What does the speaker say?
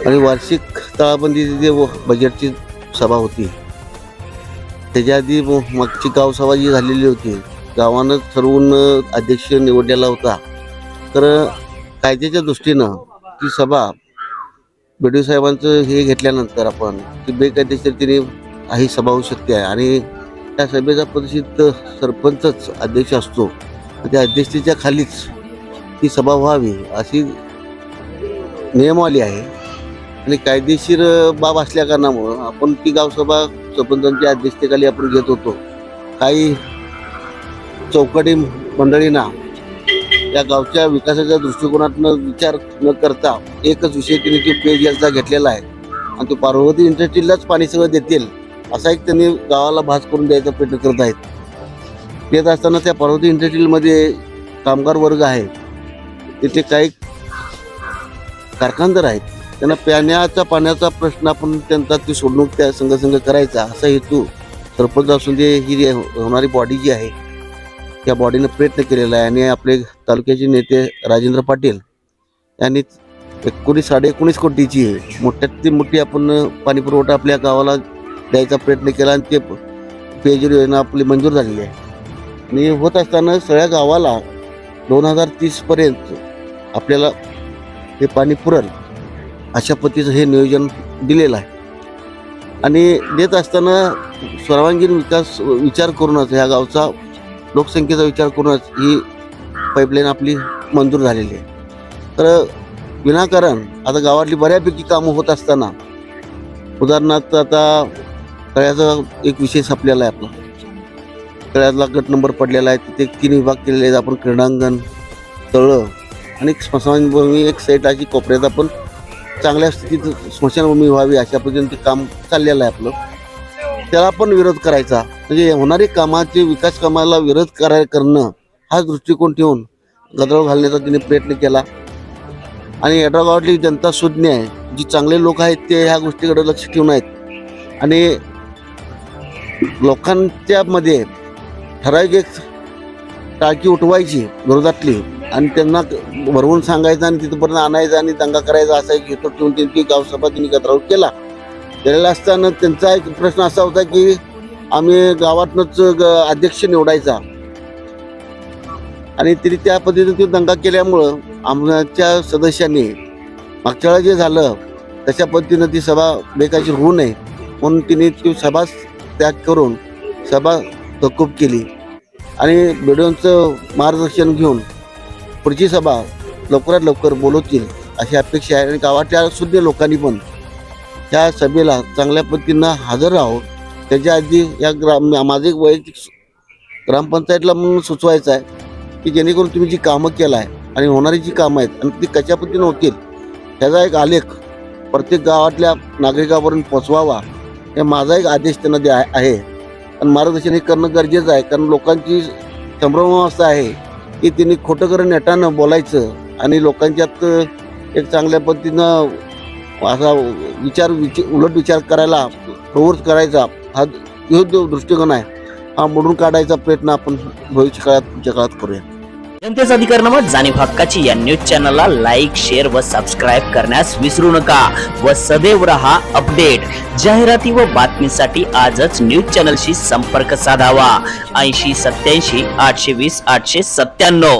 आणि वार्षिक तळाबंदीची जे बजेटची सभा होती त्याच्या आधी मागची गावसभा जी झालेली होती, गावानं ठरवून अध्यक्ष निवडलेला होता. तर कायद्याच्या दृष्टीनं ती सभा BDO साहेबांचं हे घेतल्यानंतर आपण ती बेकायदेशीरतेने ही सभा होऊ शकते आहे आणि त्या सभेचा प्रतिष्ठित सरपंचच अध्यक्ष असतो. त्या अध्यक्षतेच्या खालीच ती सभा व्हावी अशी नियमावली आहे आणि कायदेशीर बाब असल्या कारणामुळं आपण ती गावसभा सरपंचांच्या अध्यक्षतेखाली आपण घेत होतो. काही चौकटी मंडळींना या गावच्या विकासाच्या दृष्टिकोनातून विचार न करता एकच विषय त्यांनी तो पेयजलचा घेतलेला आहे आणि तो पार्वती इंडस्ट्रीलाच पाणी सगळं देतील असा एक त्यांनी गावाला भास करून द्यायचा प्रयत्न करत आहेत. येत असताना त्या पार्वती इंडस्ट्रीमध्ये कामगार वर्ग आहे, तिथे काही कारखानदार आहेत, त्यांना पाण्याचा प्रश्न आपण त्यांचा ती सोडणूक त्या संघ करायचा असा हेतू सरपंच असून दे ही होणारी बॉडी जी आहे त्या बॉडीनं प्रयत्न केलेला आहे. आणि आपले तालुक्याचे नेते राजेंद्र पाटील यांनी 19.5 कोटीची मोठ्यातली मोठी आपण पाणी पुरवठा आपल्या गावाला द्यायचा प्रयत्न केला आणि ते पेयजल योजना आपली मंजूर झालेली आहे. आणि होत असताना सगळ्या गावाला 2030 पर्यंत आपल्याला हे पाणी पुरल अशा पद्धतीचं हे नियोजन दिलेलं आहे. आणि देत असताना सर्वांगीण विचार करूनच ह्या गावचा लोकसंख्येचा विचार करूनच ही पाईपलाईन आपली मंजूर झालेली आहे. तर विनाकारण आता गावातली बऱ्यापैकी कामं होत असताना उदाहरणार्थ आता तळ्याचा एक विषय सापलेला आहे. आपला तळ्यातला गट नंबर पडलेला आहे, तिथे 3 विभाग केलेले आहेत. आपण क्रीडांगण, तळं आणि स्मशानभूमी एक साईड अशी कोपऱ्यात आपण चांगल्या स्थितीत स्मशानभूमी व्हावी अशा पद्धतीने ते काम चाललेलं आहे आपलं. त्याला आपण विरोध करायचा म्हणजे होणारी कामाचे विकास कामाला विरोध करणं हा दृष्टिकोन ठेवून गदारोळ घालण्याचा तिने प्रयत्न केला. आणि येड्राव गावातली जनता सुज्ञ आहे, जी चांगले लोक आहेत ते ह्या गोष्टीकडे लक्ष ठेवून आहेत आणि लोकांच्या मध्ये ठराविक एक टाळकी उठवायची विरोधातली आणि त्यांना भरवून सांगायचं आणि तिथपर्यंत आणायचं आणि दंगा करायचा असा एक हेतू ठेवून त्यांची गावसभा त्यांनी गदारोळ केला. केलेला असताना त्यांचा एक प्रश्न असा होता की आम्ही गावातनंच अध्यक्ष निवडायचा आणि तरी त्या पद्धतीने दंगा केल्यामुळं आमच्या सदस्यांनी मागच्या वेळेला जे झालं तशा पद्धतीनं ती सभा बेकायदेशीर होऊ नये म्हणून तिने ती सभा त्याग करून सभा तहकूब केली आणि BDOचं मार्गदर्शन घेऊन पुढची सभा लवकरात लवकर बोलवतील अशी अपेक्षा आहे. आणि गावातल्या सुद्धा लोकांनी पण त्या सभेला चांगल्या पद्धतीनं हजर राहावं. त्याच्या आधी या माझं एक वैयक्तिक ग्रामपंचायतला म्हणून सुचवायचं आहे की जेणेकरून तुम्ही जी कामं केलं आहे आणि होणारी जी कामं आहेत आणि ती कशा पद्धतीनं होतील त्याचा एक आलेख प्रत्येक गावातल्या नागरिकांपर्यंत पोचवावा हे माझा एक आदेश त्यांना आहे. आणि मार्गदर्शन हे करणं गरजेचं आहे कारण लोकांची संभ्रमावस्था आहे की त्यांनी खोटं करून नेटानं बोलायचं आणि लोकांच्यात एक चांगल्या पद्धतीनं असा उलट विचार करायला प्रवृत्त करायचा हा दृष्टिकोन आहे. हा मोडून काढायचा प्रयत्न आपण भविष्य काळात पुढच्या काळात करूया. जनतेचा अधिकार जाणीव हक्काची या न्यूज चॅनलला लाईक, शेअर व सबस्क्राईब करण्यास विसरू नका व सदैव रहा अपडेट. जाहिराती व बातमीसाठी आजच न्यूज चॅनलशी संपर्क साधावा. 80 87 820 897.